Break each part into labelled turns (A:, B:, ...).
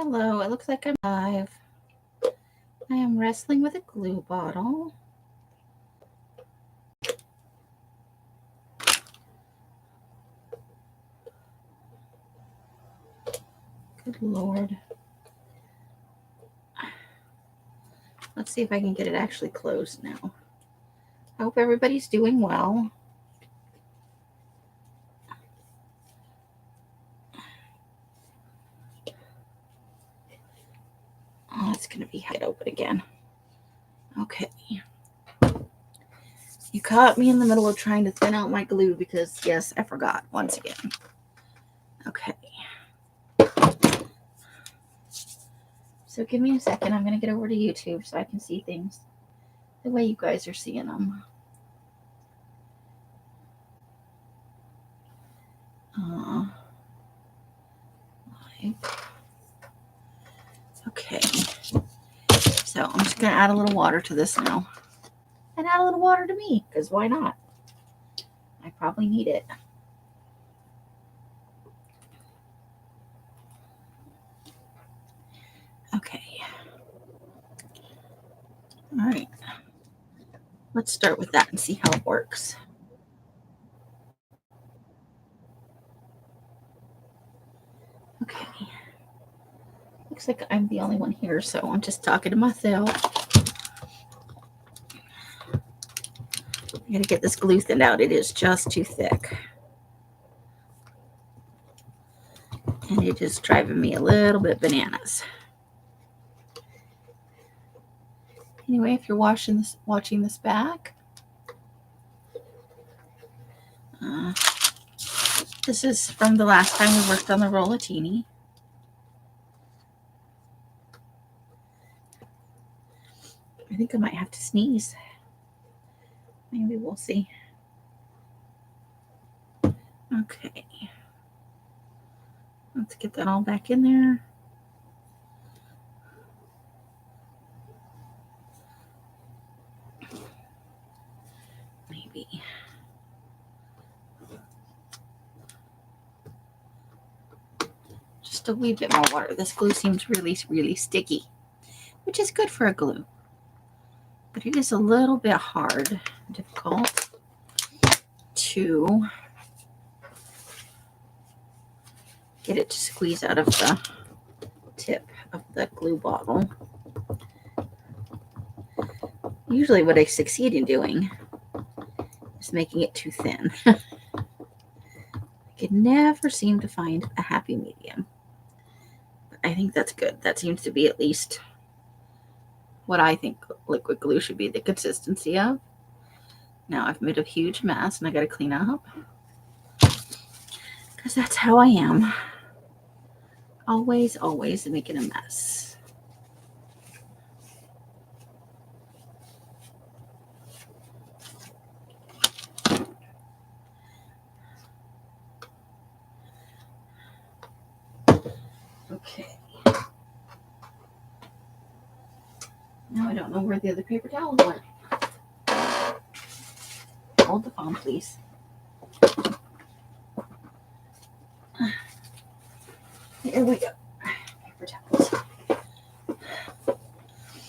A: Hello, it looks like I'm live. I am wrestling with a glue bottle. Good Lord. Let's see if I can get it actually closed now. I hope everybody's doing well. Oh, it's going to be hide open again. Okay. You caught me in the middle of trying to thin out my glue because, yes, I forgot once again. Okay. So give me a second. I'm going to get over to YouTube so I can see things the way you guys are seeing them. Okay. So I'm just going to add a little water to this now. And add a little water to me, because why not? I probably need it. Okay. All right. Let's start with that and see how it works. Okay. Looks like I'm the only one here, so I'm just talking to myself. I gotta get this glue thinned out. It is just too thick. And it is driving me a little bit bananas. Anyway, if you're watching this back, this is from the last time we worked on the Food-a-Tini. I think I might have to sneeze. Maybe we'll see. Okay. Let's get that all back in there. Maybe. Just a wee bit more water. This glue seems really, really sticky, which is good for a glue. But it is a little bit hard, difficult to get it to squeeze out of the tip of the glue bottle. Usually what I succeed in doing is making it too thin. I can never seem to find a happy medium. But I think that's good. That seems to be at least what I think liquid glue should be the consistency of. Now I've made a huge mess and I got to clean up. Because that's how I am. Always making a mess. Okay. Now I don't know where the other paper towels went. Hold the phone, please. Here we go. Paper towels.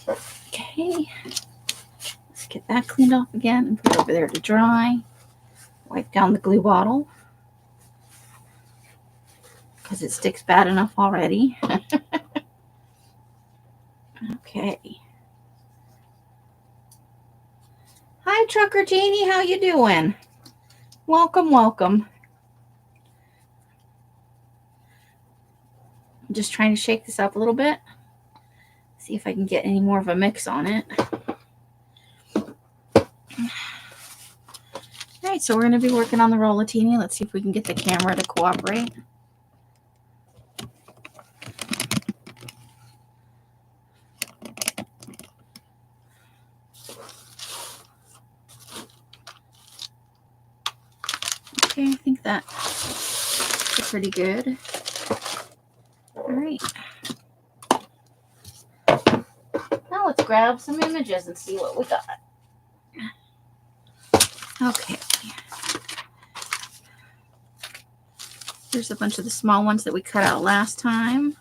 A: Okay. Let's get that cleaned off again and put it over there to dry. Wipe down the glue bottle because it sticks bad enough already. Okay. Hi, Trucker Jeannie. How you doing? Welcome. I'm just trying to shake this up a little bit. See if I can get any more of a mix on it. All right, so we're going to be working on the Food-a-Tini. Let's see if we can get the camera to cooperate. Okay, I think that's pretty good. All right. Now let's grab some images and see what we got. Okay. Here's a bunch of the small ones that we cut out last time.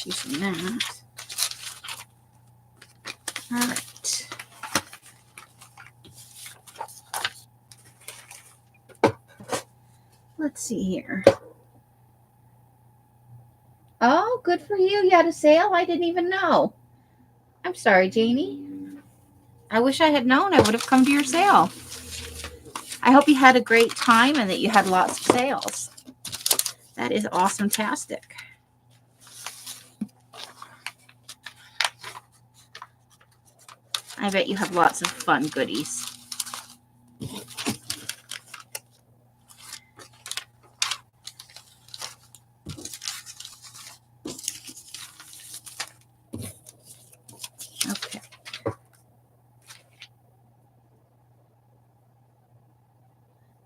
A: using that. All right. Let's see here. Oh, good for you. You had a sale? I didn't even know. I'm sorry, Janie. I wish I had known. I would have come to your sale. I hope you had a great time and that you had lots of sales. That is awesome-tastic. I bet you have lots of fun goodies. Okay.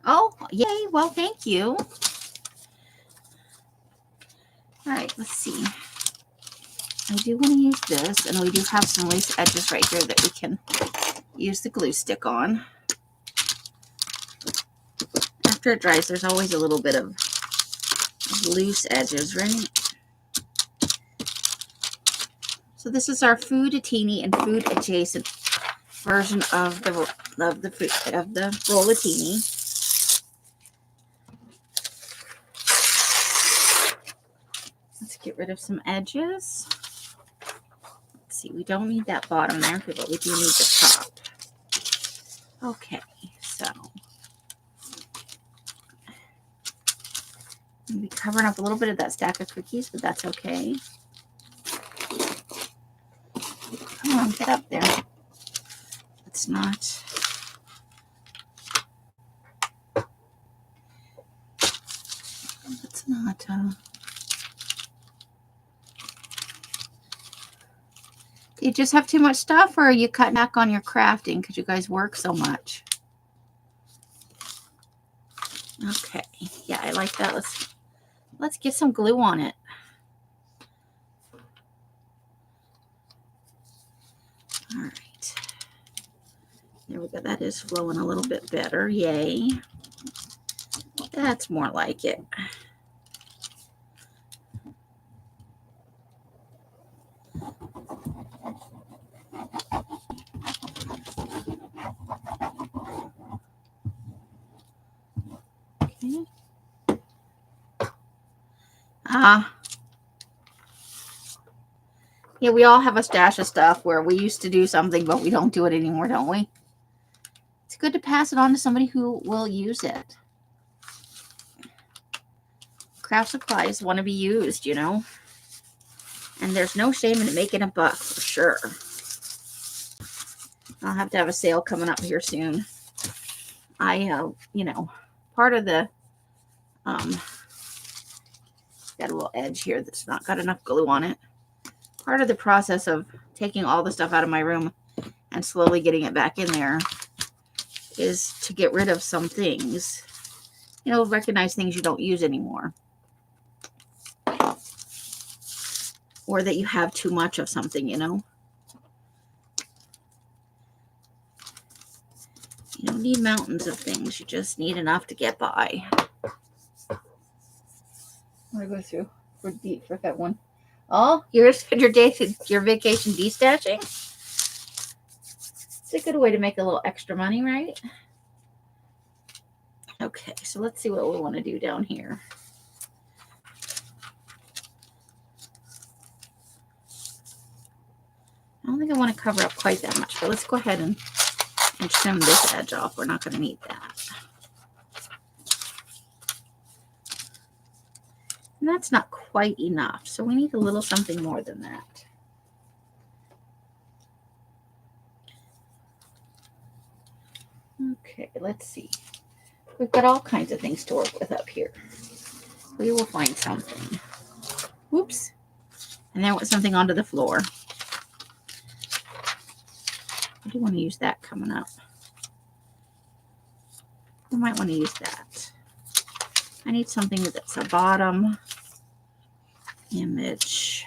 A: Oh, yay. Well, thank you. All right, let's see. I do want to use this, and we do have some loose edges right here that we can use the glue stick on. After it dries, there's always a little bit of loose edges, right? So this is our Food-a-Tini and food adjacent version of the Roll-a-Tini. Let's get rid of some edges. Let's see, we don't need that bottom there, but we do need the top. Okay, so I'm going to be covering up a little bit of that stack of cookies, but that's okay. Come on, get up there. It's not. It's not. Do you just have too much stuff, or are you cutting back on your crafting because you guys work so much? Okay. Yeah, I like that. Let's get some glue on it. All right. There we go. That is flowing a little bit better. Yay. That's more like it. Okay. Yeah, we all have a stash of stuff where we used to do something, but we don't do it anymore, don't we? It's good to pass it on to somebody who will use it. Craft supplies want to be used, you know? And there's no shame in making a buck, for sure. I'll have to have a sale coming up here soon. You know, part of the, got a little edge here that's not got enough glue on it. Part of the process of taking all the stuff out of my room and slowly getting it back in there is to get rid of some things. You know, recognize things you don't use anymore. Or that you have too much of something, you know. You don't need mountains of things. You just need enough to get by. I'm going to go through for that one. Oh, you spend your vacation destashing? It's a good way to make a little extra money, right? Okay, so let's see what we want to do down here. I don't think I want to cover up quite that much, but let's go ahead and trim this edge off. We're not going to need that. And that's not quite enough, so we need a little something more than that. Okay, let's see. We've got all kinds of things to work with up here. We will find something. Whoops. And there went something onto the floor. I do want to use that coming up. I might want to use that. I need something that's a bottom image.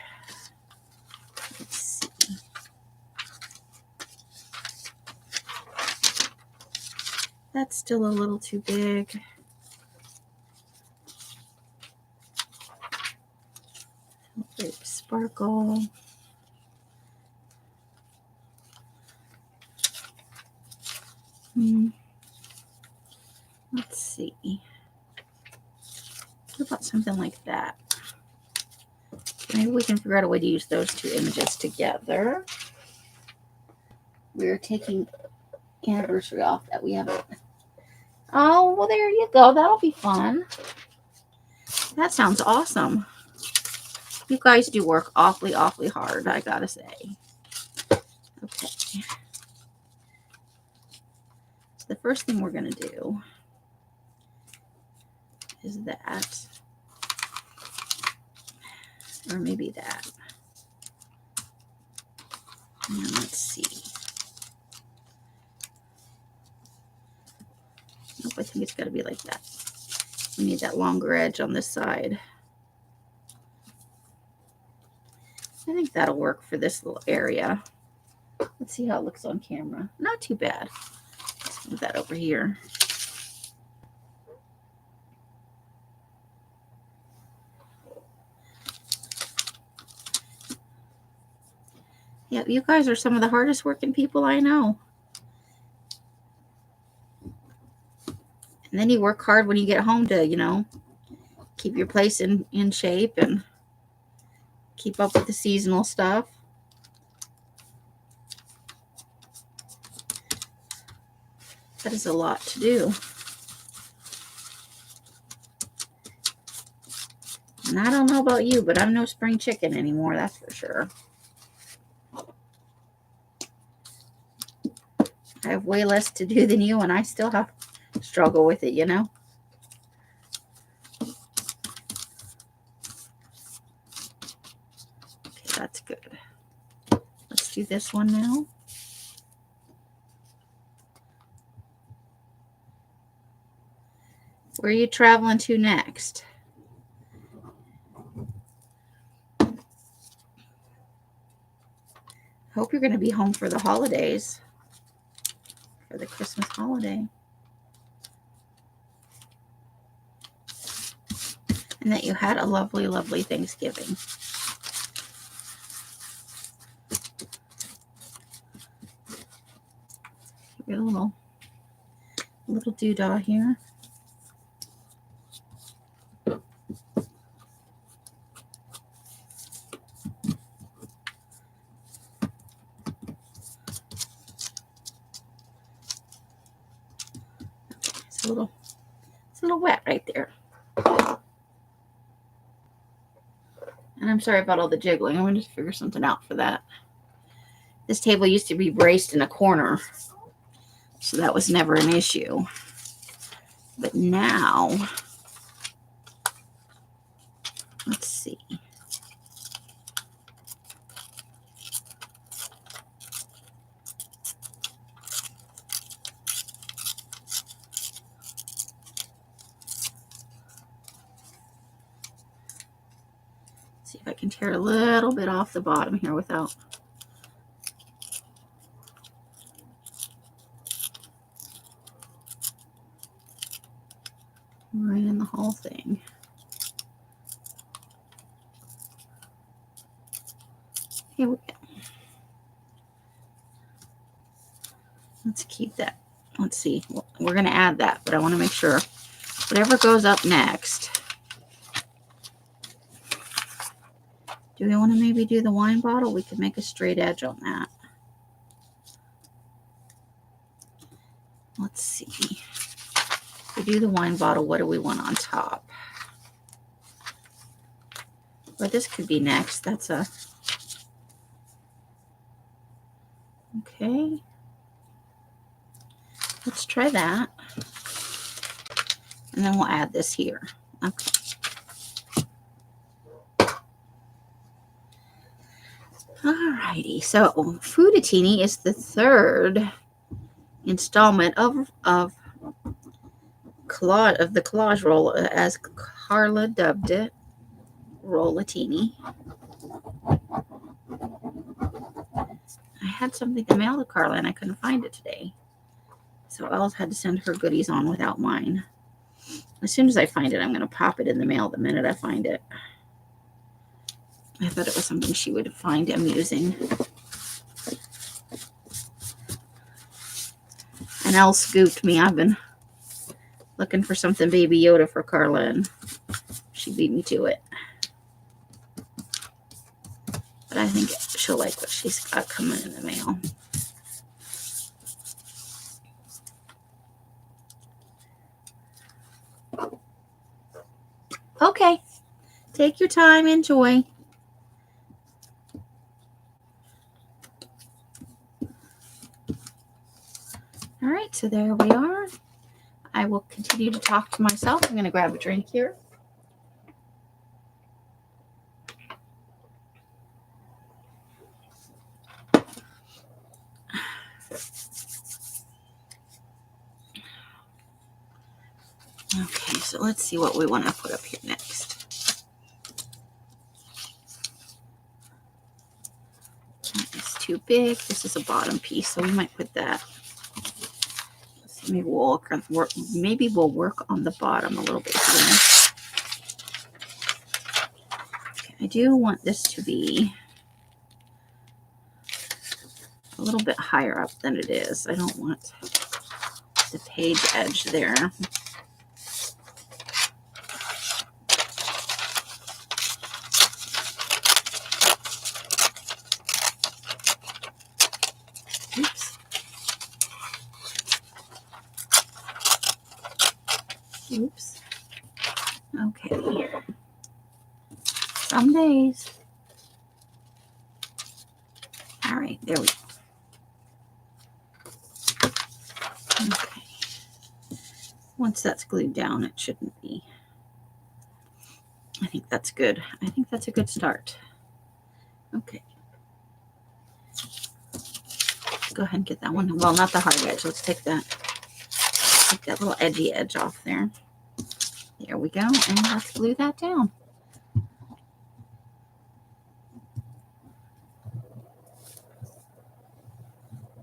A: Let's see. That's still a little too big. Oops, sparkle. Let's see. What about something like that? Maybe we can figure out a way to use those two images together. We're taking anniversary off that we haven't. Oh, well, there you go. That'll be fun. That sounds awesome. You guys do work awfully hard, I gotta say. Okay. So the first thing we're gonna do is that. Or maybe that. And let's see. Nope, I think it's got to be like that. We need that longer edge on this side. I think that'll work for this little area. Let's see how it looks on camera. Not too bad. Let's move that over here. Yeah, you guys are some of the hardest working people I know. And then you work hard when you get home to, you know, keep your place in shape and keep up with the seasonal stuff. That is a lot to do. And I don't know about you, but I'm no spring chicken anymore, that's for sure. I have way less to do than you, and I still have to struggle with it, you know? Okay, that's good. Let's do this one now. Where are you traveling to next? Hope you're going to be home for the holidays. For the Christmas holiday. And that you had a lovely, lovely Thanksgiving. Get a little doodah here. It's a little wet right there. And I'm sorry about all the jiggling. I'm going to figure something out for that. This table used to be braced in a corner, so that was never an issue. But now, let's see. See if I can tear a little bit off the bottom here without ruining the whole thing. Here we go. Let's keep that. Let's see. We're going to add that, but I want to make sure whatever goes up next. Do we want to maybe do the wine bottle? We could make a straight edge on that. Let's see. If we do the wine bottle, what do we want on top? Well, this could be next. That's a... Okay. Let's try that. And then we'll add this here. Okay. Alrighty. So Food-a-Tini is the third installment of the collage roll, as Carla dubbed it, Roll-a-Tini. I had something to mail to Carla and I couldn't find it today. So I had to send her goodies on without mine. As soon as I find it, I'm going to pop it in the mail the minute I find it. I thought it was something she would find amusing. And Elle scooped me. I've been looking for something Baby Yoda for Carla, and she beat me to it. But I think she'll like what she's got coming in the mail. Okay. Take your time. Enjoy. All right. So there we are. I will continue to talk to myself. I'm going to grab a drink here. Okay, so let's see what we want to put up here next. That is too big. This is a bottom piece, so we might put that. So maybe we'll work on the bottom a little bit here. Okay, I do want this to be a little bit higher up than it is. I don't want the page edge there. Oops. Okay. Some days. All right, there we go. Okay. Once that's glued down, it shouldn't be. I think that's good. I think that's a good start. Okay. Let's go ahead and get that one. Well, not the hard edge. Let's take that little edgy edge off there. There we go. And let's glue that down.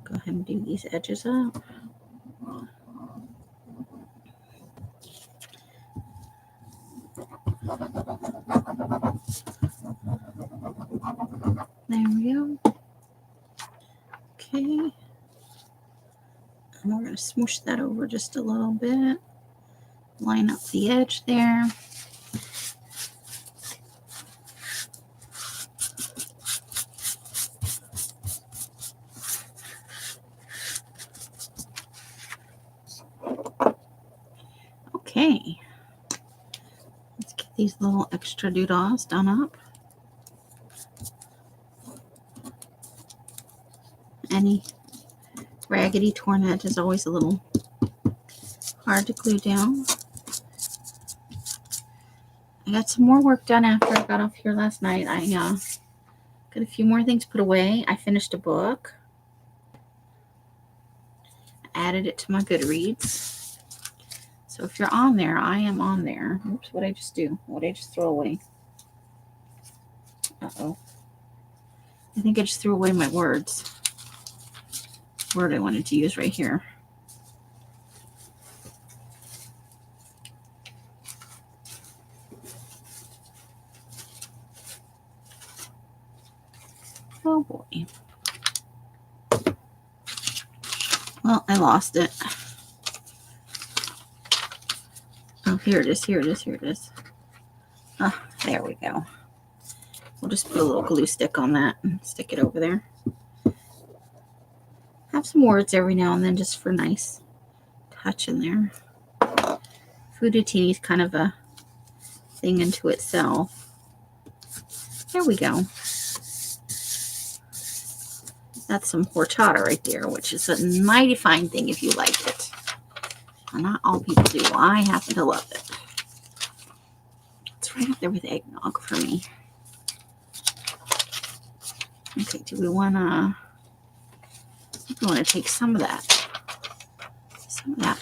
A: Go ahead and do these edges up. There we go. Okay. And we're going to smoosh that over just a little bit. Line up the edge there. Okay. Let's get these little extra doodahs done up. Any raggedy torn edge is always a little hard to glue down. I got some more work done after I got off here last night. I got a few more things put away. I finished a book. Added it to my Goodreads. So if you're on there, I am on there. Oops, what did I just do? What did I just throw away? Uh-oh. I think I just threw away my words. Word I wanted to use right here. Oh boy. Well, I lost it. Oh, here it is, here it is, here it is. Ah, there we go. We'll just put a little glue stick on that and stick it over there. Have some words every now and then just for nice touch in there. Food-a-Tini is kind of a thing into itself. There we go. That's some horchata right there, which is a mighty fine thing if you like it. And not all people do. I happen to love it. It's right up there with eggnog for me. Okay, do we want to... I want to take some of that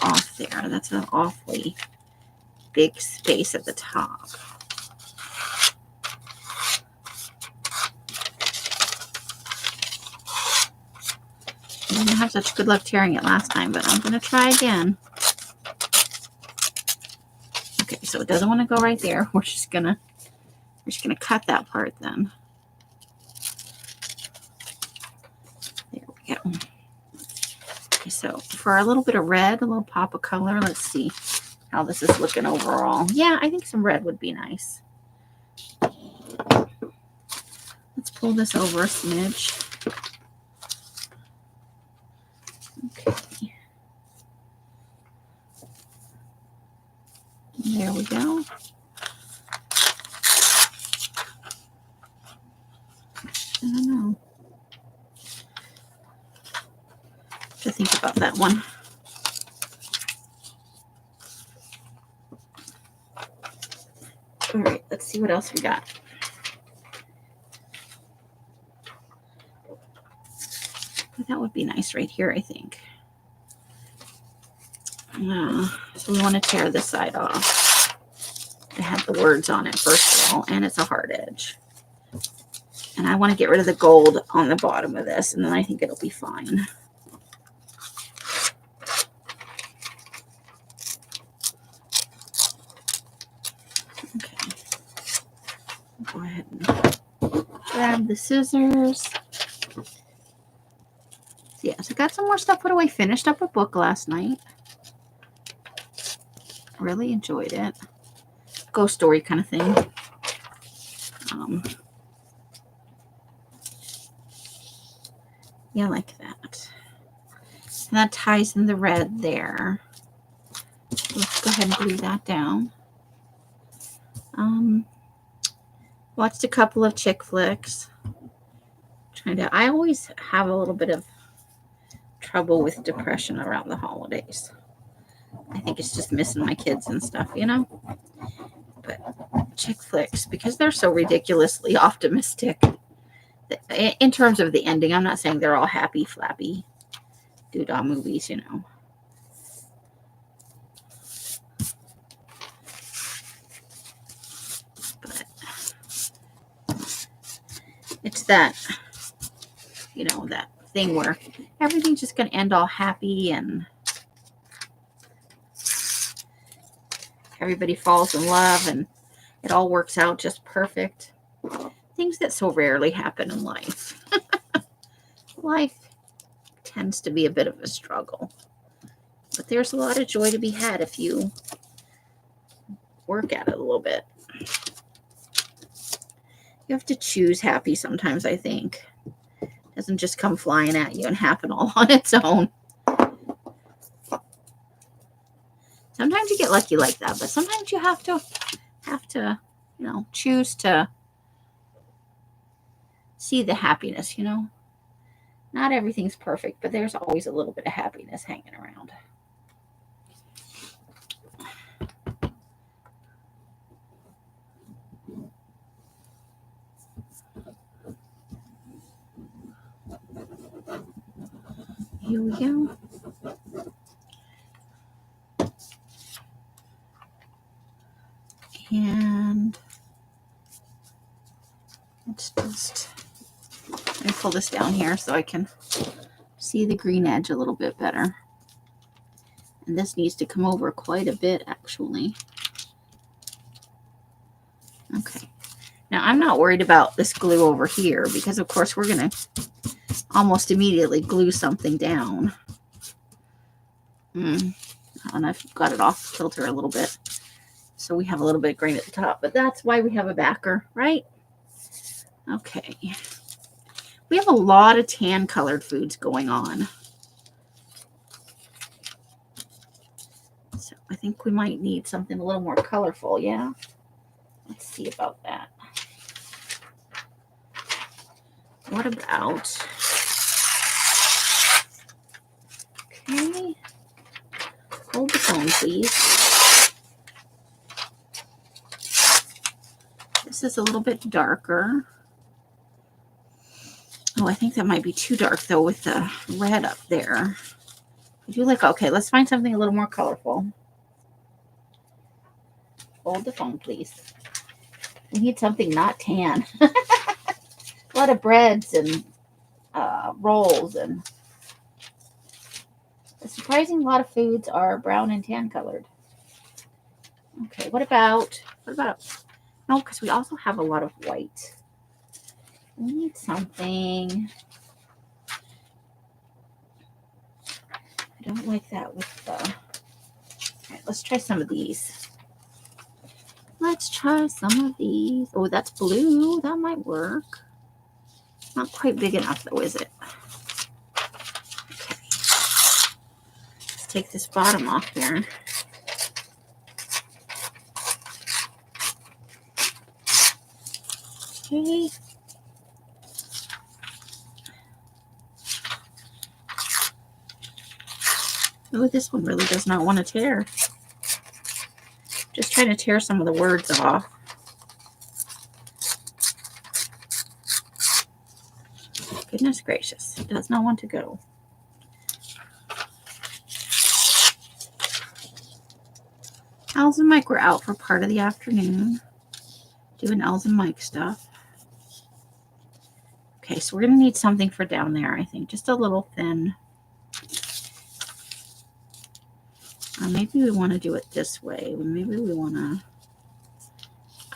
A: off there. That's an awfully big space at the top. I didn't have such good luck tearing it last time, but I'm going to try again. Okay, so it doesn't want to go right there. We're just gonna cut that part then. So for a little bit of red, a little pop of color, let's see how this is looking overall. Yeah, I think some red would be nice. Let's pull this over a smidge. Okay. There we go. I don't know. To think about that one. All right, let's see what else we got. That would be nice right here, I think. So we want to tear this side off. It had the words on it, first of all, and it's a hard edge. And I want to get rid of the gold on the bottom of this, and then I think it'll be fine. Okay. Go ahead and grab the scissors. Yeah, so I got some more stuff put away. Finished up a book last night. Really enjoyed it. Ghost story kind of thing. Yeah, like that. And that ties in the red there. Let's go ahead and glue that down. Watched a couple of chick flicks. I always have a little bit of trouble with depression around the holidays. I think it's just missing my kids and stuff, you know? But chick flicks, because they're so ridiculously optimistic. In terms of the ending, I'm not saying they're all happy, flappy, doodah movies, you know. But it's that, you know, that thing where everything's just going to end all happy and everybody falls in love and it all works out just perfect. Things that so rarely happen in life. Life tends to be a bit of a struggle. But there's a lot of joy to be had if you work at it a little bit. You have to choose happy sometimes, I think. It doesn't just come flying at you and happen all on its own. Sometimes you get lucky like that, but sometimes you have to, you know, choose to see the happiness, you know. Not everything's perfect, but there's always a little bit of happiness hanging around. Here we go. And let's just, let me pull this down here so I can see the green edge a little bit better. And this needs to come over quite a bit, actually. Okay. Now, I'm not worried about this glue over here because, of course, we're going to almost immediately glue something down. I don't know if you've got it off kilter a little bit. So we have a little bit of green at the top, but that's why we have a backer, right? Okay. We have a lot of tan colored foods going on. So I think we might need something a little more colorful, yeah? Let's see about that. What about, okay, hold the phone, please. This is a little bit darker. Oh, I think that might be too dark, though, with the red up there. I do like, okay, let's find something a little more colorful. Hold the phone, please. We need something not tan. A lot of breads and rolls, and a surprising lot of foods are brown and tan colored. Okay, what about, no, because we also have a lot of white. We need something. I don't like that with the... All right, let's try some of these. Let's try some of these. Oh, that's blue. That might work. Not quite big enough though, is it? Okay. Let's take this bottom off here. Okay. Oh, this one really does not want to tear. Just trying to tear some of the words off. Goodness gracious, it does not want to go. Els and Mike were out for part of the afternoon doing Els and Mike stuff. Okay, so we're going to need something for down there, I think. Just a little thin. Or maybe we want to do it this way. Maybe we want to...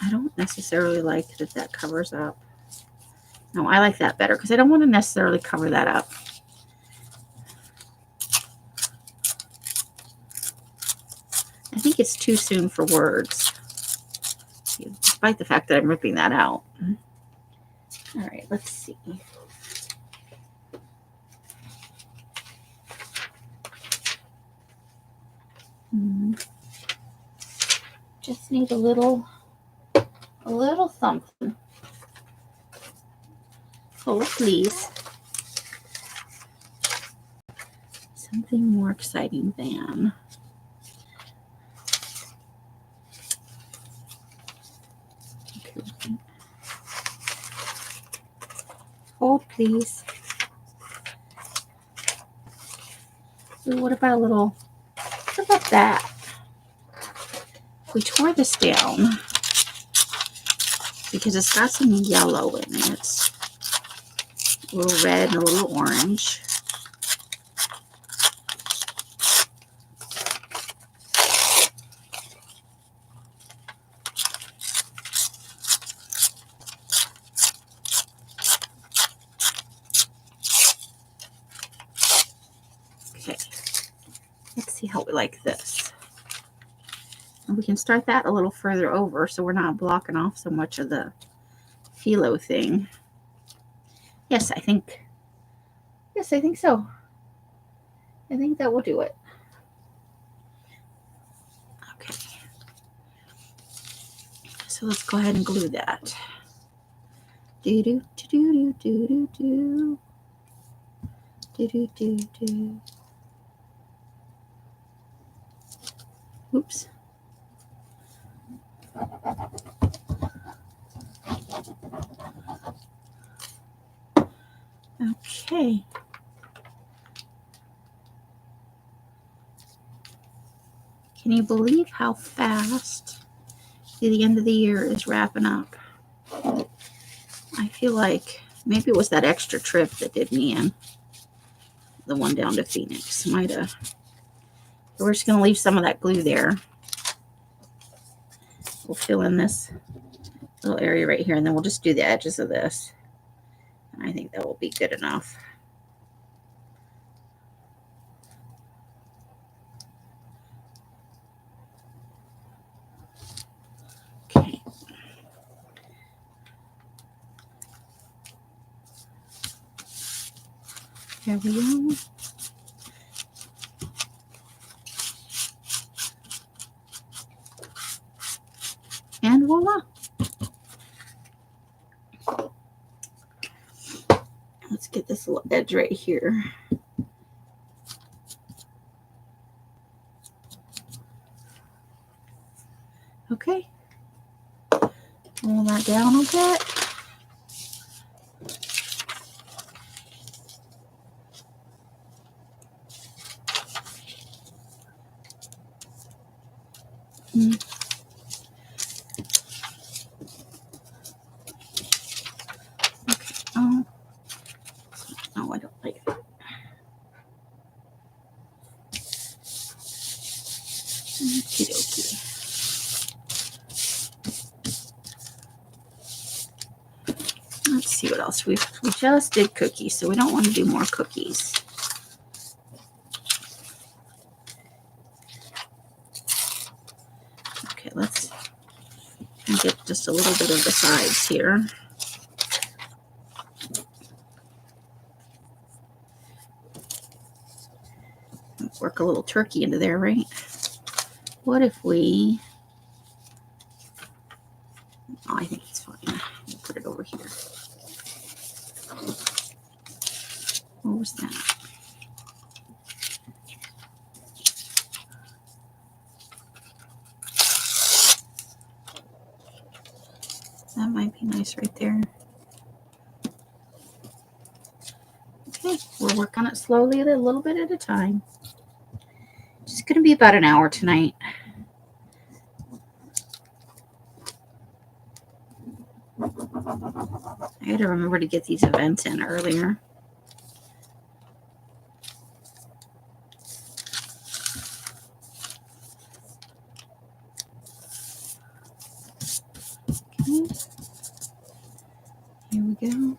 A: I don't necessarily like that that covers up. No, I like that better because I don't want to necessarily cover that up. I think it's too soon for words, despite the fact that I'm ripping that out. All right, let's see. Just need a little something. Oh, please. Something more exciting than. Okay. Hold, please. Ooh, what about a little, what about that? We tore this down because it's got some yellow in it. A little red and a little orange. Okay, let's see how we like this. And we can start that a little further over so we're not blocking off so much of the phyllo thing. Yes, I think so. I think that will do it. Okay. So let's go ahead and glue that. Do do do do do do do do do do do. Oops. Okay. Can you believe how fast the end of the year is wrapping up? I feel like maybe it was that extra trip that did me in. The one down to Phoenix might have. We're just going to leave some of that glue there. We'll fill in this little area right here, and then we'll just do the edges of this. And I think that will be good enough. Okay. There we go. And voila. Let's get this little edge right here. Okay. Roll that down a bit. Oh, I don't like that. Okie dokie. Let's see what else. We just did cookies, so we don't want to do more cookies. let's get just a little bit of the sides here. Work a little turkey into there, right? What if we... Oh, I think it's fine. We'll put it over here. What was that? That might be nice right there. Okay, we'll work on it slowly, a little bit at a time. It's going to be about an hour tonight. I had to remember to get these events in earlier. Okay. Here we go.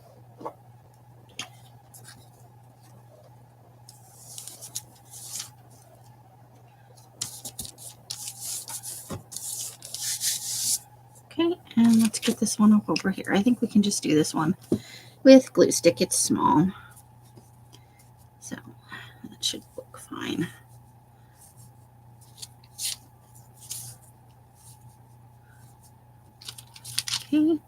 A: Okay, and let's get this one up over here. I think we can just do this one with glue stick. It's small, so that should look fine. Okay.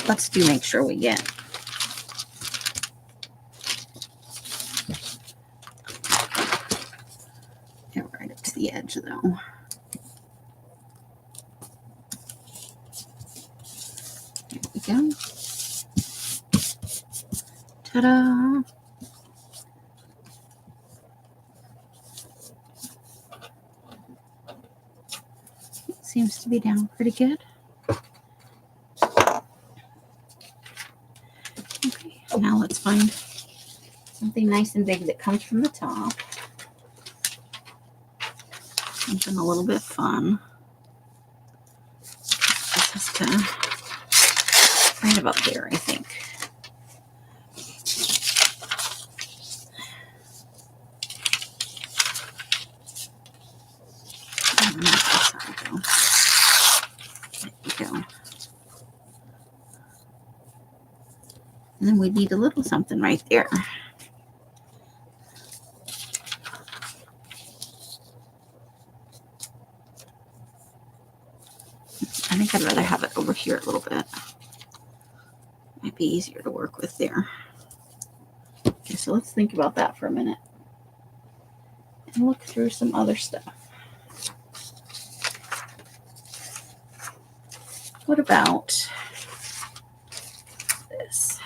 A: Let's make sure we get it right up to the edge though. There we go. Ta-da! Seems to be down pretty good. Okay, now let's find something nice and big that comes from the top. Something a little bit fun. This is right about there, I think. There we go. And then we need a little something right there. I think I'd rather have it over here a little bit. Might be easier to work with there. Okay, so let's think about that for a minute and look through some other stuff. What about this?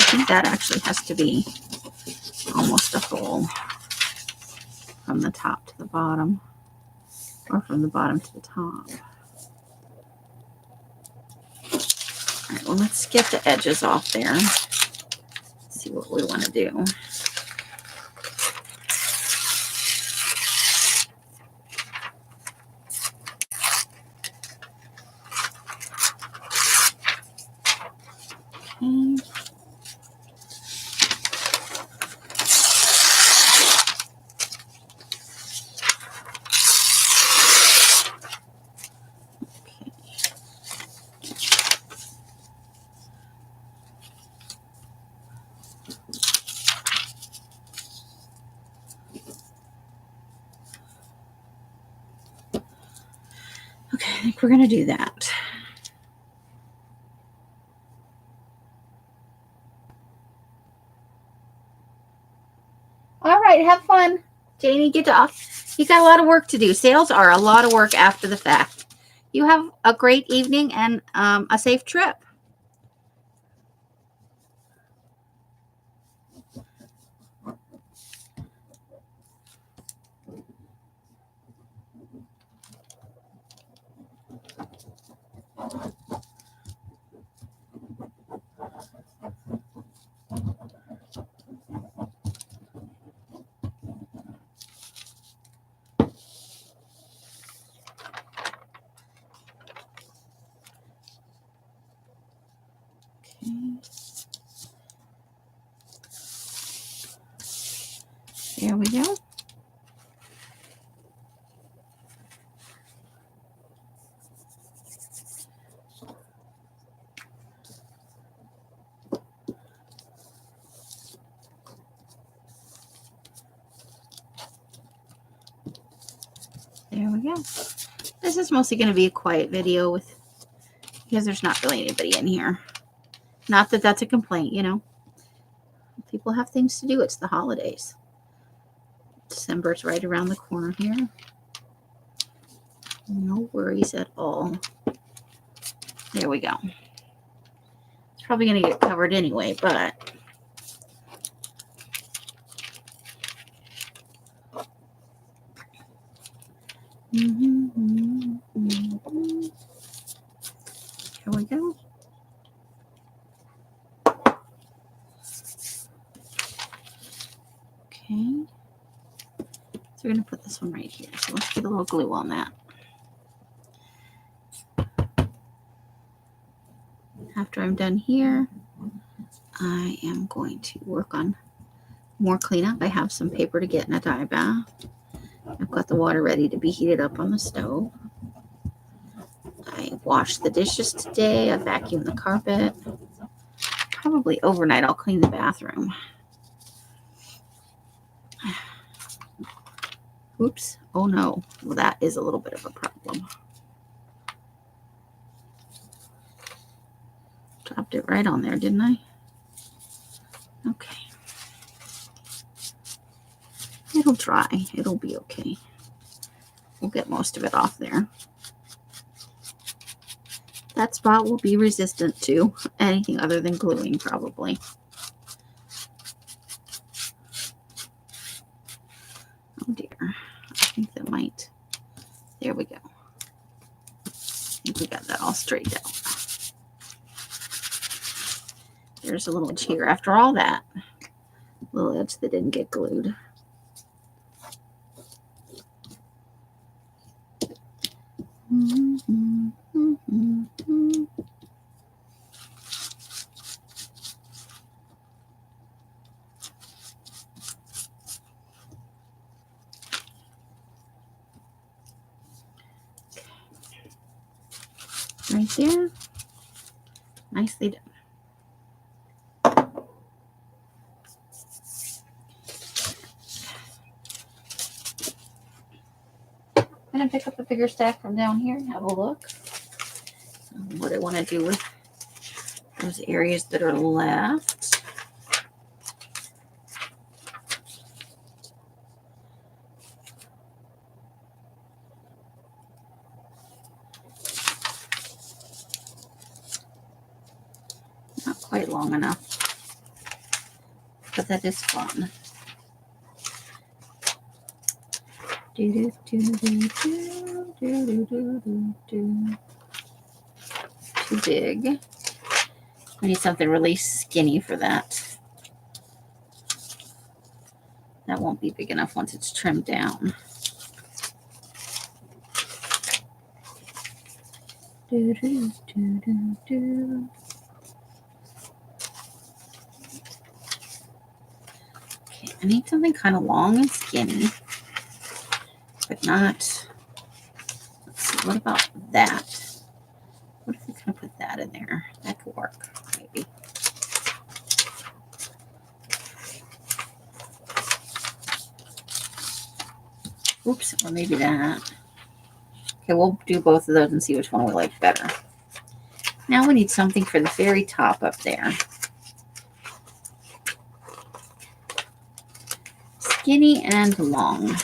A: I think that actually has to be almost a hole from the top to the bottom, or from the bottom to the top. All right, well, let's get the edges off there. Let's see what we want to do. Okay. Okay, I think we're going to do that. All right, have fun. Janie, get off. You got a lot of work to do. Sales are a lot of work after the fact. You have a great evening and a safe trip. Okay. There we go. There we go. This is mostly going to be a quiet video because there's not really anybody in here. Not that that's a complaint, you know. People have things to do. It's the holidays. December's right around the corner here. No worries at all. There we go. It's probably going to get covered anyway, but here we go. Okay. So we're going to put this one right here. So let's get a little glue on that. After I'm done here, I am going to work on more cleanup. I have some paper to get in a dye bath. I've got the water ready to be heated up on the stove. I washed the dishes today. I vacuumed the carpet. Probably overnight I'll clean the bathroom. Oops. Oh no. Well, that is a little bit of a problem. Dropped it right on there, didn't I? Okay. It'll dry. It'll be okay. We'll get most of it off there. That spot will be resistant to anything other than gluing, probably. Oh dear. I think that might. There we go. I think we got that all straightened out. There's a little edge here after all that. Little edge that didn't get glued. Right there. Nicely done. I'm going to pick up a bigger stack from down here and have a look. What I want to do with those areas that are left. Not quite long enough, but that is fun. Too big. We need something really skinny for that. That won't be big enough once it's trimmed down. Okay, I need something kind of long and skinny, but not. Let's see, what about that? What if we kind of put that in there? That could work, maybe. Oops, or maybe that. Okay, we'll do both of those and see which one we like better. Now we need something for the very top up there. Skinny and long.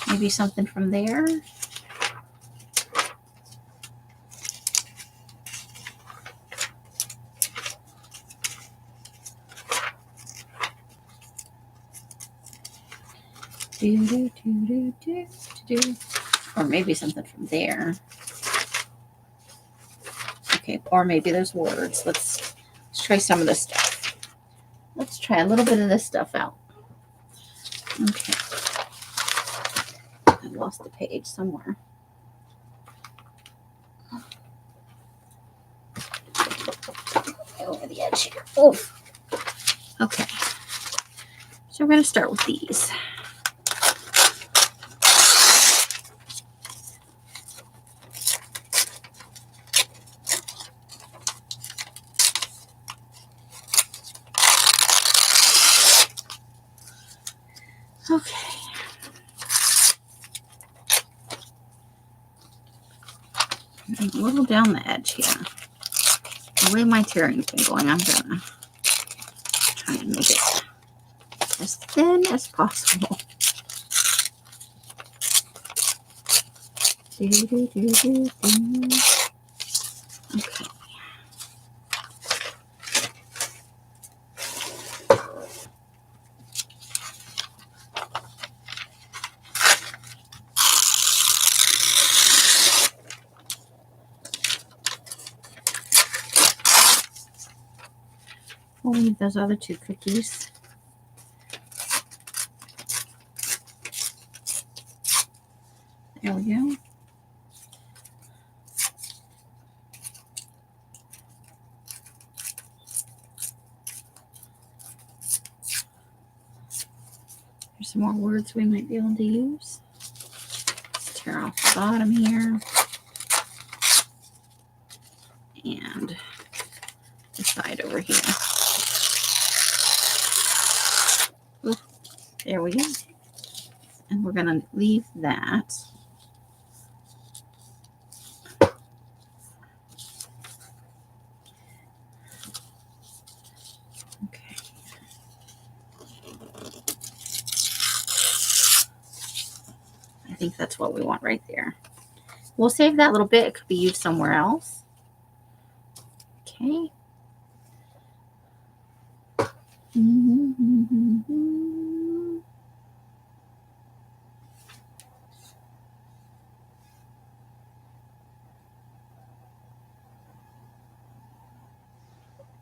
A: Maybe something from there. Or maybe something from there. Okay, or maybe there's words. Let's try some of this stuff. Let's try a little bit of this stuff out. Okay. I lost the page somewhere. over the edge here. Oof. Okay. So we're going to start with these. Okay. And a little down the edge here. The way my tearing's been going, I'm going to try and make it as thin as possible. Okay. We'll leave those other two cookies. There we go. There's some more words we might be able to use. Let's tear off the bottom here. And the side over here. Ooh, there we go. And we're going to leave that. Okay. I think that's what we want right there. We'll save that little bit. It could be used somewhere else. Okay.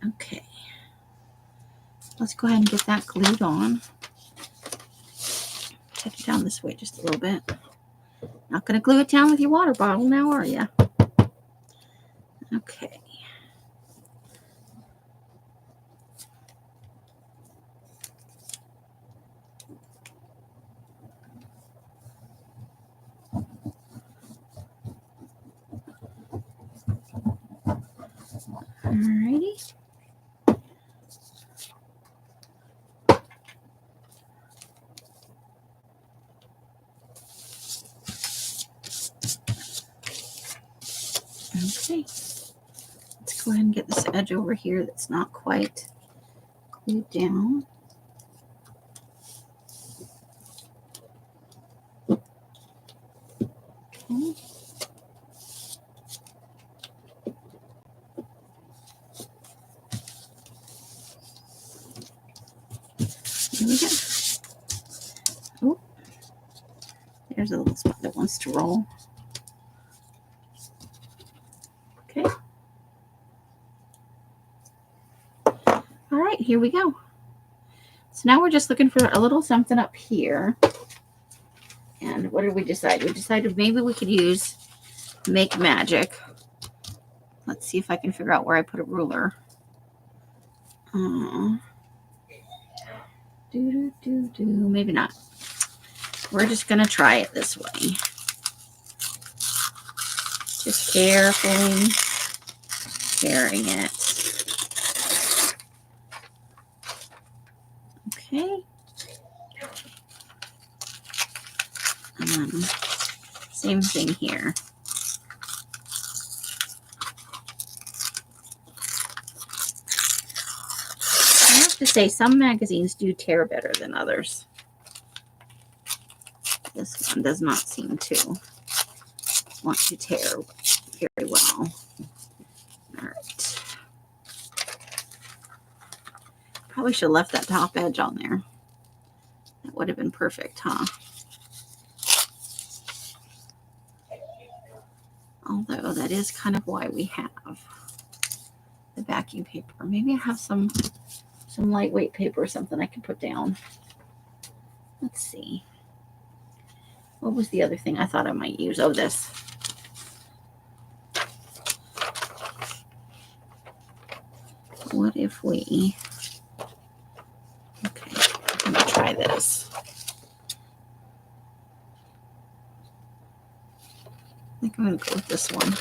A: Okay. Let's go ahead and get that glued on. Take it down this way just a little bit. Not going to glue it down with your water bottle now, are you? Okay. Alrighty. Okay. Let's go ahead and get this edge over here that's not quite glued down. Okay. Here we go. Oh, there's a little spot that wants to roll. Okay. All right, here we go. So now we're just looking for a little something up here. And what did we decide? We decided maybe we could use Make Magic. Let's see if I can figure out where I put a ruler. Maybe not. We're just going to try it this way. Just carefully tearing it. Okay. Same thing here. I have to say, some magazines do tear better than others. This one does not seem to want to tear very well. All right. Probably should have left that top edge on there. That would have been perfect, huh? Although that is kind of why we have the backing paper. Maybe I have some lightweight paper or something I can put down. Let's see. What was the other thing I thought I might use? Oh, this. What if we, okay, I'm going to try this. I think I'm going to go with this one.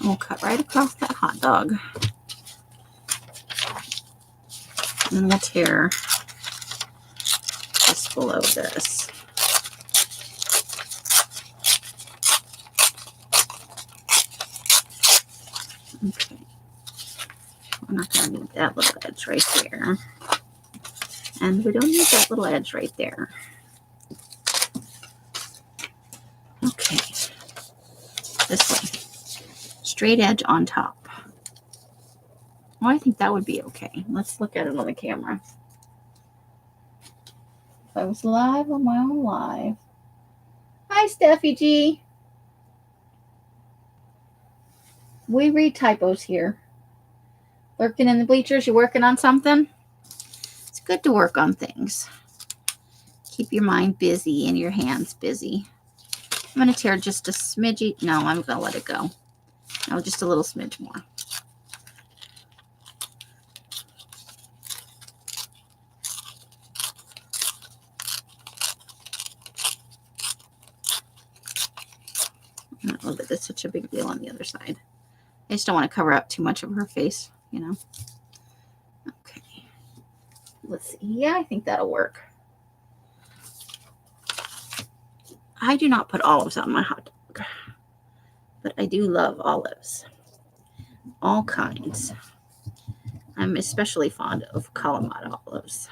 A: We'll cut right across that hot dog. And then we'll tear just below this. Okay. We're not going to need that little edge right there. And we don't need that little edge right there. Okay. This way. Straight edge on top. Well, I think that would be okay. Let's look at it on the camera. If I was live on my own live. Hi, Steffi G. We read typos here. Lurking in the bleachers, you working on something? It's good to work on things. Keep your mind busy and your hands busy. I'm going to tear just a smidgy. No, I'm going to let it go. No, just a little smidge more. I don't know that it's such a big deal on the other side. I just don't want to cover up too much of her face, you know. Okay. Let's see. Yeah, I think that'll work. I do not put olives on my hot dog, but I do love olives. All kinds. I'm especially fond of Kalamata olives.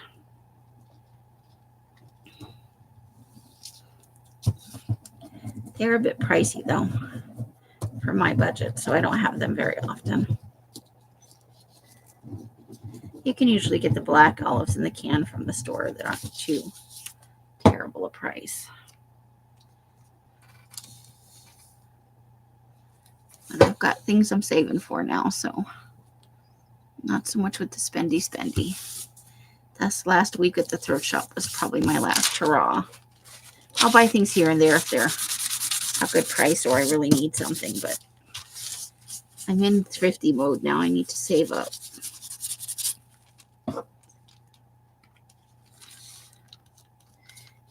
A: They're a bit pricey, though, for my budget, so I don't have them very often. You can usually get the black olives in the can from the store that aren't too terrible a price. And I've got things I'm saving for now, so not so much with the spendy. This last week at the thrift shop was probably my last hurrah. I'll buy things here and there if they're a good price or I really need something, but I'm in thrifty mode now. I need to save up.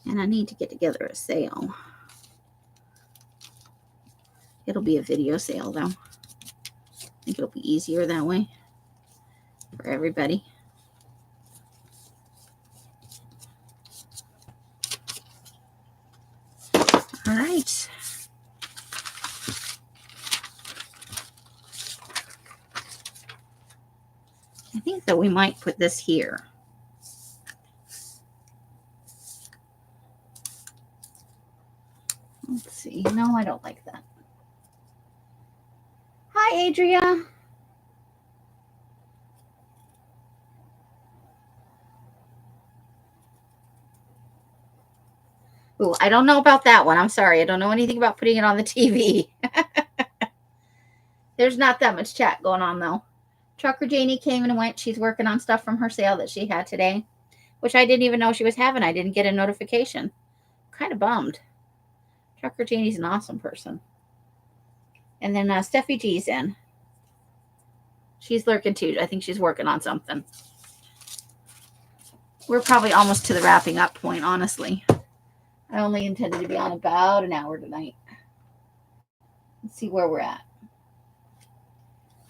A: And I need to get together a sale. It'll be a video sale, though. I think it'll be easier that way for everybody. All right. I think that we might put this here. Let's see. No, I don't like that. Hi, Adria. Ooh, I don't know about that one. I'm sorry. I don't know anything about putting it on the TV. There's not that much chat going on, though. Trucker Janie came and went. She's working on stuff from her sale that she had today, which I didn't even know she was having. I didn't get a notification. Kind of bummed. Trucker Janie's an awesome person. And then Steffi G's in. She's lurking too. I think she's working on something. We're probably almost to the wrapping up point, honestly. I only intended to be on about an hour tonight. Let's see where we're at.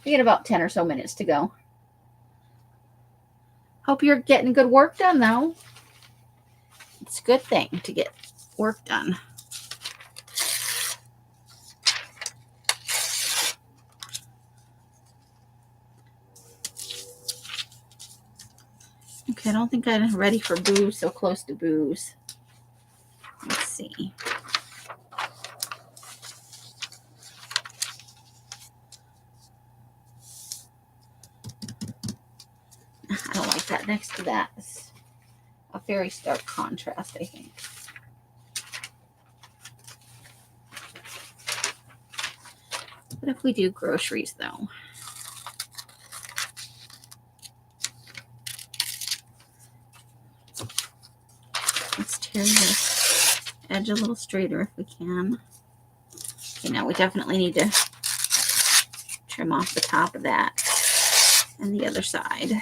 A: We got about 10 or so minutes to go. Hope you're getting good work done, though. It's a good thing to get work done. Okay, I don't think I'm ready for booze, so close to booze. Let's see. I don't like that next to that. It's a very stark contrast, I think. What if we do groceries, though? Let's tear this edge a little straighter if we can. Okay, now we definitely need to trim off the top of that and the other side.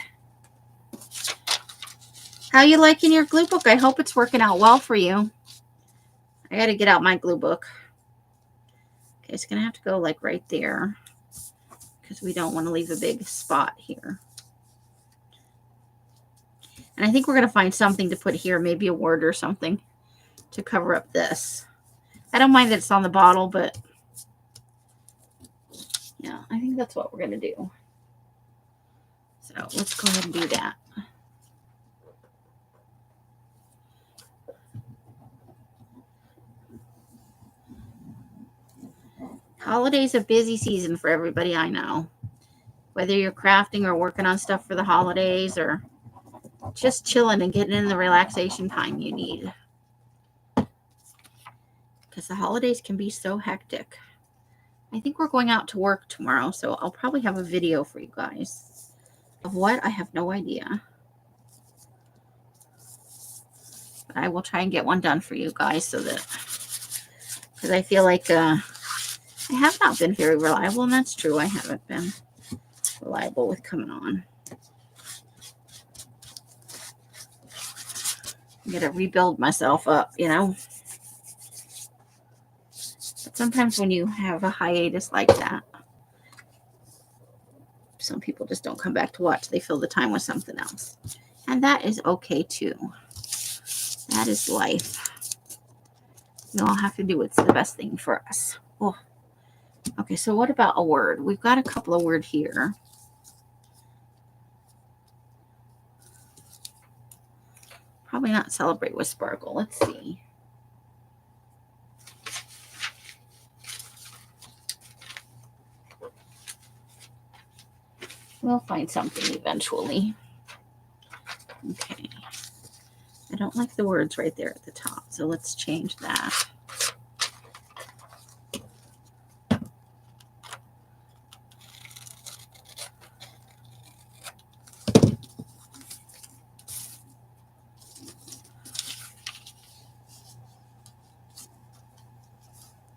A: How you liking your glue book? I hope it's working out well for you. I got to get out my glue book. Okay, it's going to have to go like right there because we don't want to leave a big spot here. And I think we're going to find something to put here, maybe a word or something to cover up this. I don't mind that it's on the bottle, but yeah, I think that's what we're going to do. So let's go ahead and do that. Holidays a busy season for everybody I know. Whether you're crafting or working on stuff for the holidays or just chilling and getting in the relaxation time you need. Because the holidays can be so hectic. I think we're going out to work tomorrow, so I'll probably have a video for you guys. Of what? I have no idea. But I will try and get one done for you guys so that, because I feel like I have not been very reliable, and that's true. I haven't been reliable with coming on. I gotta rebuild myself up, you know. But sometimes when you have a hiatus like that, some people just don't come back to watch. They fill the time with something else. And that is okay too. That is life. We all have to do what's the best thing for us. Oh. Okay, so what about a word? We've got a couple of words here. Probably not celebrate with sparkle. Let's see. We'll find something eventually. Okay. I don't like the words right there at the top, so let's change that.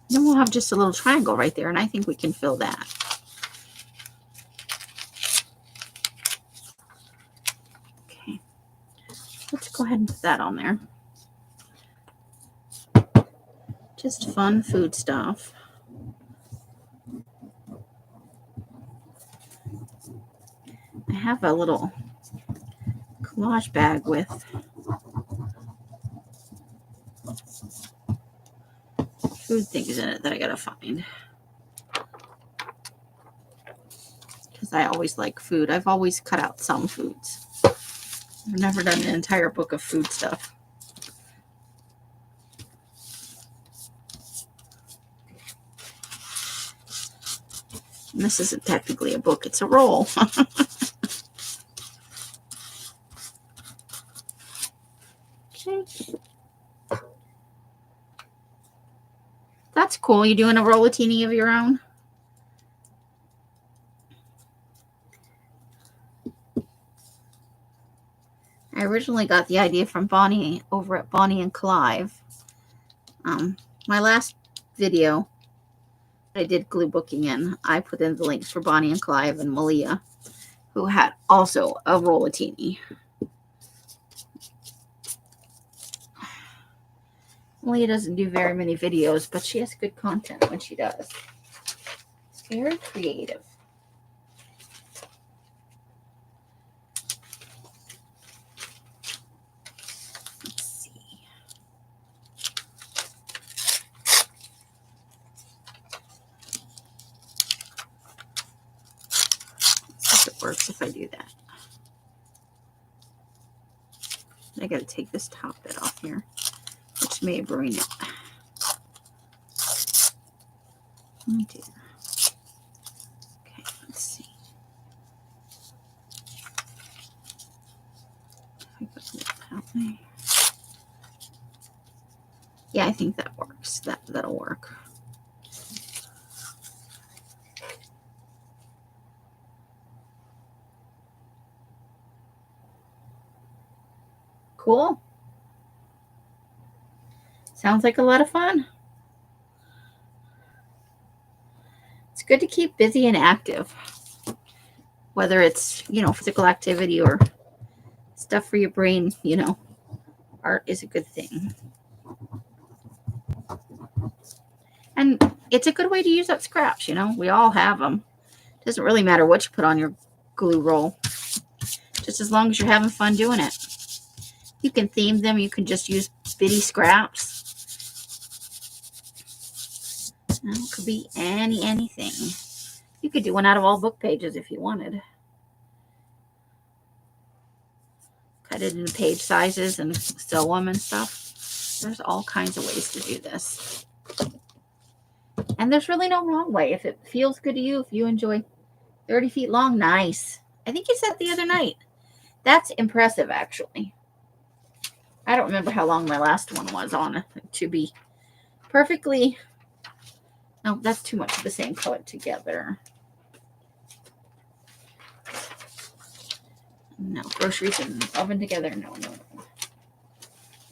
A: Then we'll have just a little triangle right there, and I think we can fill that. Okay. Let's go ahead and put that on there. Just fun food stuff. I have a little collage bag with food things in it that I gotta find. Because I always like food. I've always cut out some foods. I've never done an entire book of food stuff. And this isn't technically a book, it's a roll. Okay. That's cool. You doing a Food-a-Tini of your own? I originally got the idea from Bonnie over at Bonnie and Collage. My last video I did glue booking in, I put in the links for Bonnie and Clive and Malia, who had also a Food-a-Tini. Malia doesn't do very many videos, but she has good content when she does. It's very creative. Let's see. Let's see if it works if I do that. I gotta take this top bit off here, which may ruin it. Oh dear. Okay, let's see. Yeah, I think that works. That'll work. Cool. Sounds like a lot of fun. It's good to keep busy and active. Whether it's, physical activity or stuff for your brain, art is a good thing. And it's a good way to use up scraps, We all have them. Doesn't really matter what you put on your glue roll. Just as long as you're having fun doing it. You can theme them. You can just use bitty scraps. It could be anything. You could do one out of all book pages if you wanted. Cut it into page sizes and sew them and stuff. There's all kinds of ways to do this. And there's really no wrong way. If it feels good to you, if you enjoy 30 feet long, nice. I think you said the other night. That's impressive, actually. I don't remember how long my last one was on to be perfectly. No, that's too much of the same color together. No, groceries and oven together. No.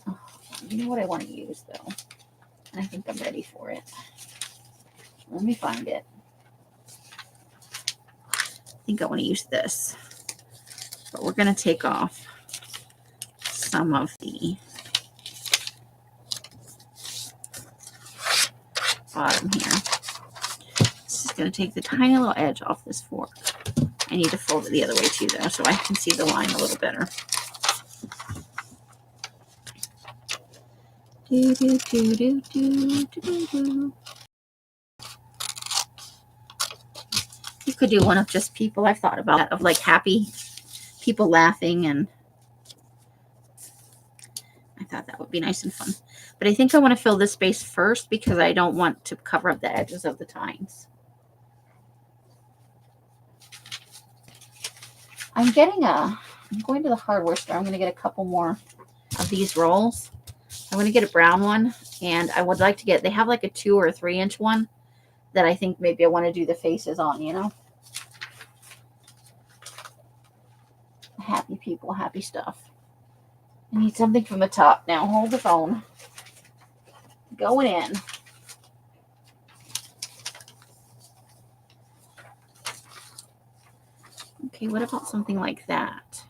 A: Oh, you know what I want to use, though? And I think I'm ready for it. Let me find it. I think I want to use this. But we're going to take off some of the bottom here. This is going to take the tiny little edge off this fork. I need to fold it the other way too, though, so I can see the line a little better. You could do one of just people. I've thought about that, of like happy people laughing, and I thought that would be nice and fun. But I think I want to fill this space first because I don't want to cover up the edges of the tines. I'm going to the hardware store. I'm going to get a couple more of these rolls. I'm going to get a brown one, and I would like to get, they have like a 2 or a 3-inch one that I think maybe I want to do the faces on, Happy people, happy stuff. I need something from the top now. Hold the phone. Going in. Okay, what about something like that?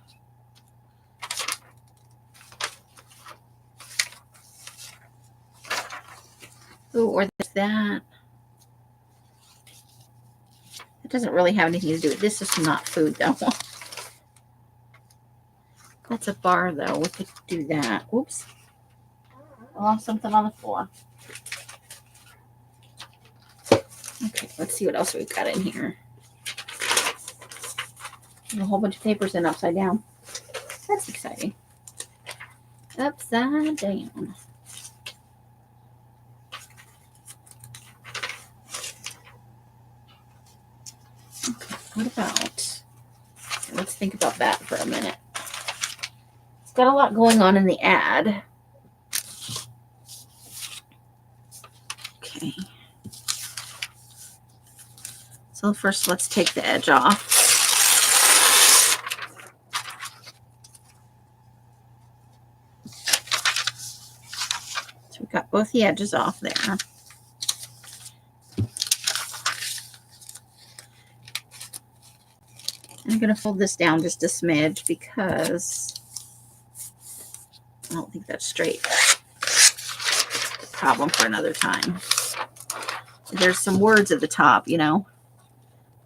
A: Ooh, or there's that. It doesn't really have anything to do with this. Is not food, though. That's a bar, though. We could do that. Oops. I lost something on the floor. Okay, let's see what else we've got in here. And a whole bunch of papers in upside down. That's exciting. Upside down. Okay, what about, let's think about that for a minute. It's got a lot going on in the ad. Okay. So first, let's take the edge off. So we've got both the edges off there. I'm going to fold this down just a smidge because I don't think that's straight. Problem for another time. There's some words at the top,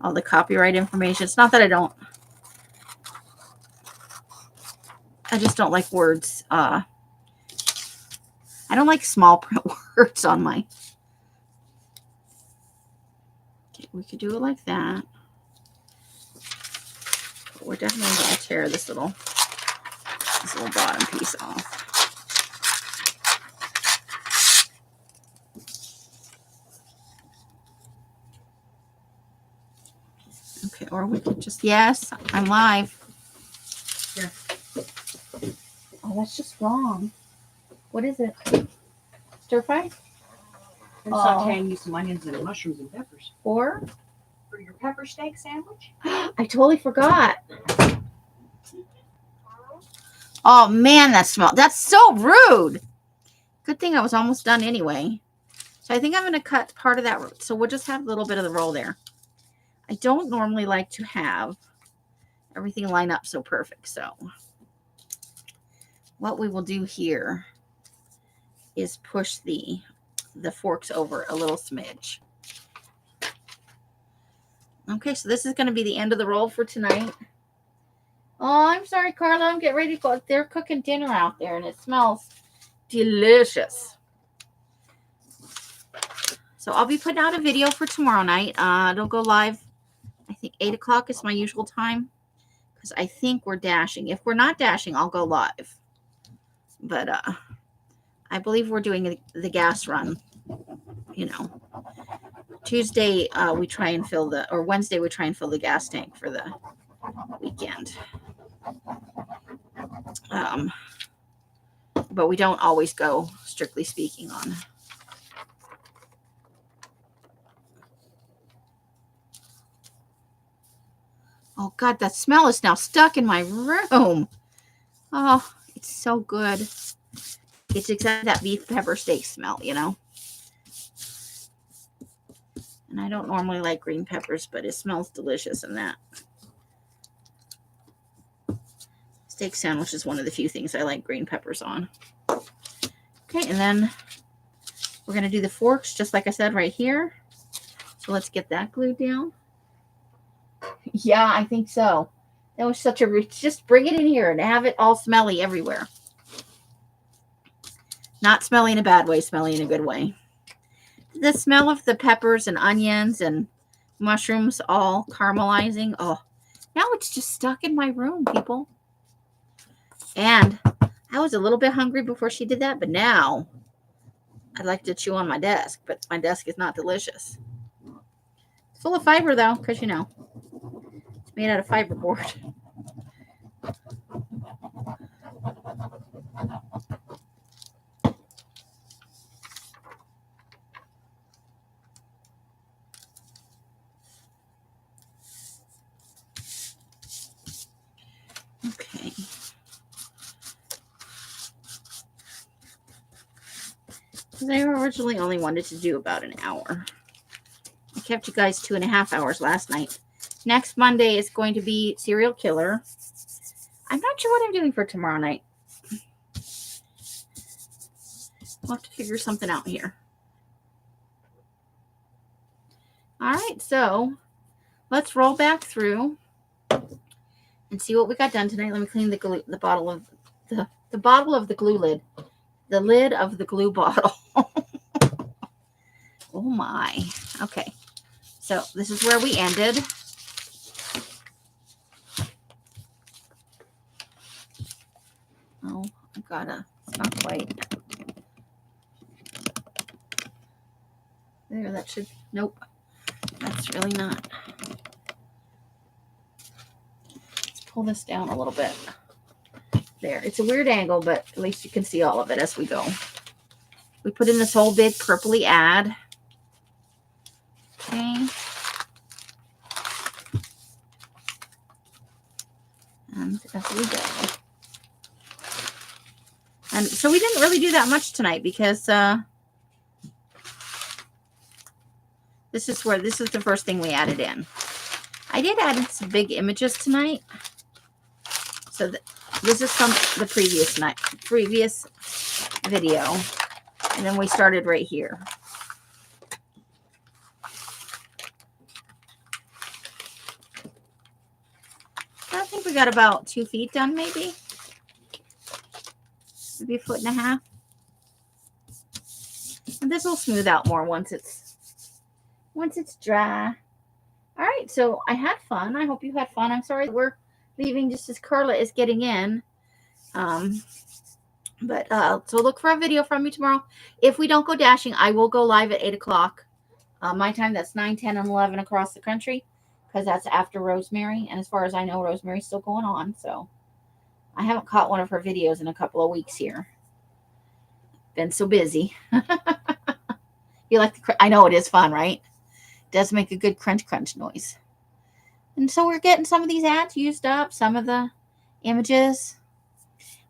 A: all the copyright information. It's not that I just don't like words. I don't like small print words on my. Okay, we could do it like that. But we're definitely going to tear this little bottom piece off. Okay, or we could just, yes, I'm live.
B: Here.
A: Oh, that's just wrong. What is it? Stir fry?
B: I'm sauteing you some onions and mushrooms and peppers.
A: Or?
B: For your pepper steak sandwich?
A: I totally forgot. Oh, man, that smells. That's so rude. Good thing I was almost done anyway. So I think I'm going to cut part of that. So we'll just have a little bit of the roll there. I don't normally like to have everything line up so perfect. So what we will do here is push the forks over a little smidge. Okay, so this is going to be the end of the roll for tonight. Oh, I'm sorry, Carla. I'm getting ready to go. They're cooking dinner out there, and it smells delicious. So I'll be putting out a video for tomorrow night. It'll go live, I think 8 o'clock is my usual time, because I think we're dashing. If we're not dashing, I'll go live. But I believe we're doing the gas run. You know, Tuesday we try and fill or Wednesday we try and fill the gas tank for the weekend. But we don't always go, strictly speaking, on. Oh, God, that smell is now stuck in my room. Oh, it's so good. It's exactly that beef pepper steak smell, you know. And I don't normally like green peppers, but it smells delicious in that. Steak sandwich is one of the few things I like green peppers on. Okay, and then we're going to do the forks, just like I said, right here. So let's get that glued down. Yeah, I think so. That was such a... Just bring it in here and have it all smelly everywhere. Not smelly in a bad way, smelly in a good way. The smell of the peppers and onions and mushrooms all caramelizing. Oh, now it's just stuck in my room, people. And I was a little bit hungry before she did that, but now I'd like to chew on my desk, but my desk is not delicious. It's full of fiber, though, because, you know, it's made out of fiberboard. Okay. Because I originally only wanted to do about an hour. I kept you guys 2.5 hours last night. Next Monday is going to be Serial Killer. I'm not sure what I'm doing for tomorrow night. We'll have to figure something out here. All right, so let's roll back through and see what we got done tonight. Let me clean the bottle of the bottle of the glue lid. The lid of the glue bottle. Oh my. Okay. So this is where we ended. Oh, I gotta. It's not quite. There, that should. Nope. That's really not. Let's pull this down a little bit. There. It's a weird angle, but at least you can see all of it as we go. We put in this whole big purpley ad. Okay. And as we go. And so we didn't really do that much tonight because this is the first thing we added in. I did add in some big images tonight. So this is from the previous video. And then we started right here. I think we got about 2 feet done, maybe. Maybe 1.5 feet. And this will smooth out more once it's dry. All right, so I had fun. I hope you had fun. I'm sorry we're leaving just as Carla is getting in. So look for a video from me tomorrow. If we don't go dashing, I will go live at 8 o'clock. My time, that's 9, 10, and 11 across the country, because that's after Rosemary. And as far as I know, Rosemary's still going on. So I haven't caught one of her videos in a couple of weeks here. Been so busy. You like I know it is fun, right? It does make a good crunch noise. And so we're getting some of these ads used up, some of the images.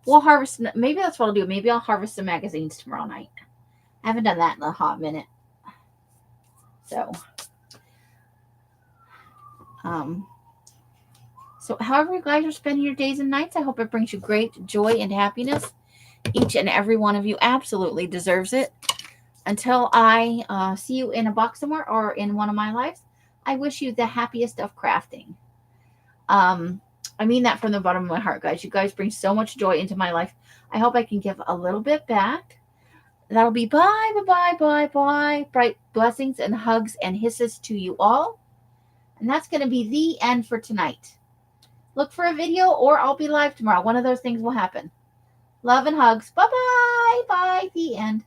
A: We'll harvest. Maybe that's what I'll do. Maybe I'll harvest some magazines tomorrow night. I haven't done that in a hot minute. So, so however you guys are spending your days and nights, I hope it brings you great joy and happiness. Each and every one of you absolutely deserves it. Until I see you in a box somewhere or in one of my lives, I wish you the happiest of crafting. I mean that from the bottom of my heart, guys. You guys bring so much joy into my life. I hope I can give a little bit back. That'll be bye, bye, bye, bye, bye. Bright blessings and hugs and hisses to you all. And that's going to be the end for tonight. Look for a video or I'll be live tomorrow. One of those things will happen. Love and hugs. Bye-bye. Bye. The end.